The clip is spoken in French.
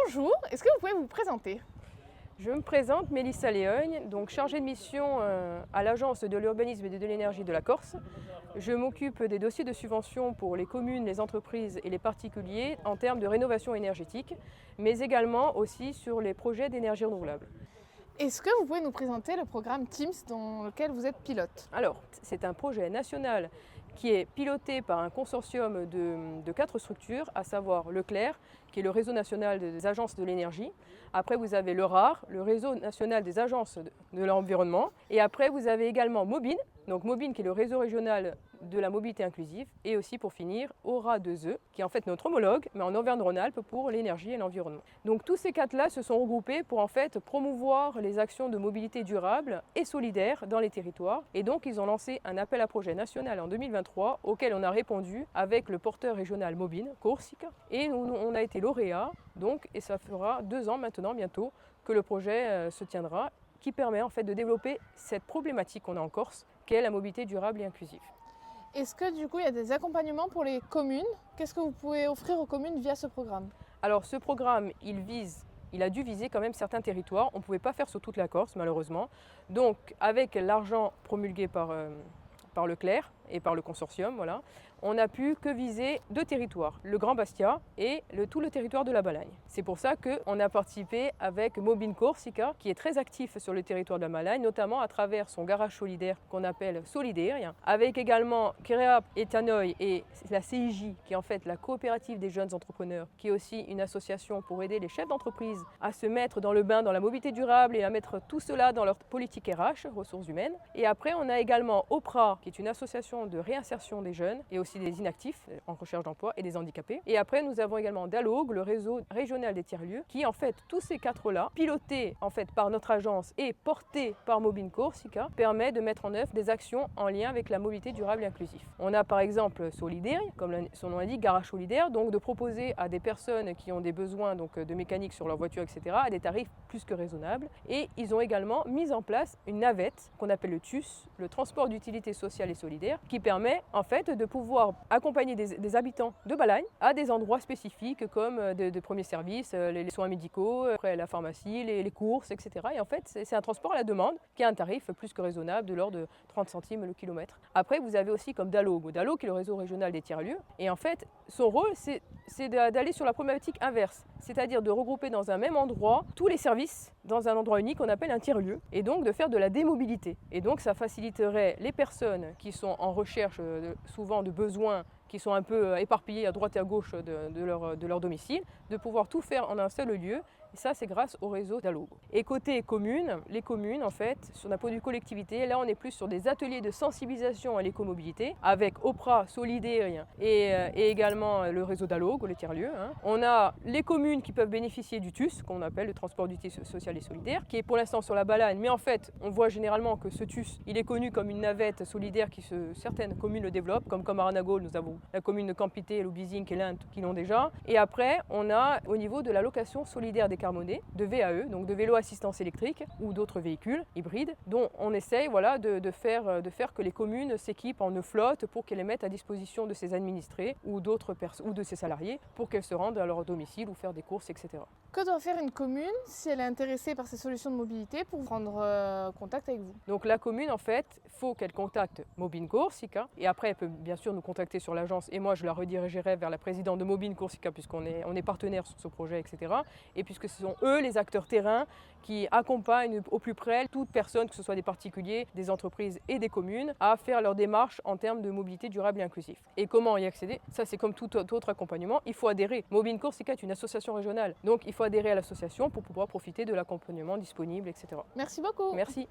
Bonjour, est-ce que vous pouvez vous présenter? Je me présente, Mélissa Léogne, donc chargée de mission à l'Agence de l'urbanisme et de l'énergie de la Corse. Je m'occupe des dossiers de subvention pour les communes, les entreprises et les particuliers en termes de rénovation énergétique, mais également aussi sur les projets d'énergie renouvelable. Est-ce que vous pouvez nous présenter le programme Teams dans lequel vous êtes pilote? Alors, c'est un projet national qui est piloté par un consortium de 4 structures, à savoir Leclerc, qui est le réseau national des agences de l'énergie. Après, vous avez le RAR, le réseau national des agences de l'environnement. Et après, vous avez également Mobine, donc Mobine qui est le réseau régional de la mobilité inclusive. Et aussi, pour finir, Aura2E, qui est en fait notre homologue, mais en Auvergne-Rhône-Alpes pour l'énergie et l'environnement. Donc tous ces 4-là se sont regroupés pour en fait promouvoir les actions de mobilité durable et solidaire dans les territoires. Et donc, ils ont lancé un appel à projet national en 2023 auquel on a répondu avec le porteur régional Mobine, Corsica. Et on a été lauréat, donc, et ça fera 2 ans maintenant, bientôt, que le projet se tiendra, qui permet en fait de développer cette problématique qu'on a en Corse, qu'est la mobilité durable et inclusive. Est-ce que du coup il y a des accompagnements pour les communes? Qu'est-ce que vous pouvez offrir aux communes via ce programme? Alors ce programme, il a dû viser quand même certains territoires. On ne pouvait pas faire sur toute la Corse, malheureusement. Donc avec l'argent promulgué par Leclerc et par le consortium, voilà, on n'a pu que viser 2 territoires, le Grand Bastia et tout le territoire de la Balagne. C'est pour ça qu'on a participé avec Mobine Corsica, qui est très actif sur le territoire de la Balagne, notamment à travers son garage solidaire qu'on appelle Solidaire, avec également Créap et Tanoï et la CIJ, qui est en fait la coopérative des jeunes entrepreneurs, qui est aussi une association pour aider les chefs d'entreprise à se mettre dans le bain dans la mobilité durable et à mettre tout cela dans leur politique RH, ressources humaines. Et après, on a également OPRA, qui est une association de réinsertion des jeunes et aussi des inactifs en recherche d'emploi et des handicapés. Et après, nous avons également DALOG, le réseau régional des tiers-lieux, qui en fait, tous ces 4-là, pilotés en fait par notre agence et portés par Mobine Corsica, permet de mettre en œuvre des actions en lien avec la mobilité durable et inclusive. On a par exemple Solidaire, comme son nom l'indique, garage solidaire, donc de proposer à des personnes qui ont des besoins donc, de mécanique sur leur voiture, etc., à des tarifs plus que raisonnables. Et ils ont également mis en place une navette qu'on appelle le TUS, le transport d'utilité sociale et solidaire, qui permet en fait de pouvoir accompagner des habitants de Balagne à des endroits spécifiques comme de premiers services, les soins médicaux, après la pharmacie, les courses, etc. Et en fait, c'est un transport à la demande qui a un tarif plus que raisonnable de l'ordre de 30 centimes le kilomètre. Après, vous avez aussi comme DALOG, qui est le réseau régional des tiers-lieux. Et en fait, son rôle, c'est d'aller sur la problématique inverse, c'est-à-dire de regrouper dans un même endroit tous les services dans un endroit unique qu'on appelle un tiers-lieu, et donc de faire de la démobilité. Et donc ça faciliterait les personnes qui sont en recherche souvent de besoins, qui sont un peu éparpillés à droite et à gauche de leur domicile, de pouvoir tout faire en un seul lieu. Et ça, c'est grâce au réseau DALOG. Et côté communes, les communes, en fait, sur d'un point de vue collectivité, là, on est plus sur des ateliers de sensibilisation à l'écomobilité, avec OPRA, Solidaire et également le réseau DALOG, les tiers-lieux. On a les communes qui peuvent bénéficier du TUS, qu'on appelle le transport d'utilité sociale et solidaire, qui est pour l'instant sur la Balagne, mais en fait, on voit généralement que ce TUS, il est connu comme une navette solidaire certaines communes le développent, comme Arnagol, nous avons la commune de Campité, Loubizing et l'Inde qui l'ont déjà. Et après, on a au niveau de la location solidaire décarbonée, de VAE, donc de vélo assistance électrique ou d'autres véhicules hybrides, dont on essaye voilà, de faire que les communes s'équipent en flotte pour qu'elles les mettent à disposition de ses administrés ou de ses salariés pour qu'elles se rendent à leur domicile ou faire des courses, etc. Que doit faire une commune si elle est intéressée par ces solutions de mobilité pour prendre contact avec vous? Donc la commune, en fait, il faut qu'elle contacte Mobine Corsica et après elle peut bien sûr nous contacter sur l'agence et moi je la redirigerai vers la présidente de Mobine Corsica puisqu'on est partenaire sur ce projet, etc. Et puisque ce sont eux les acteurs terrain qui accompagnent au plus près toute personne, que ce soit des particuliers, des entreprises et des communes, à faire leur démarche en termes de mobilité durable et inclusive. Et comment y accéder? Ça c'est comme tout autre accompagnement, il faut adhérer. Mobine Corsica est une association régionale, donc il faut adhérer à l'association pour pouvoir profiter de l'accompagnement disponible, etc. Merci beaucoup. Merci.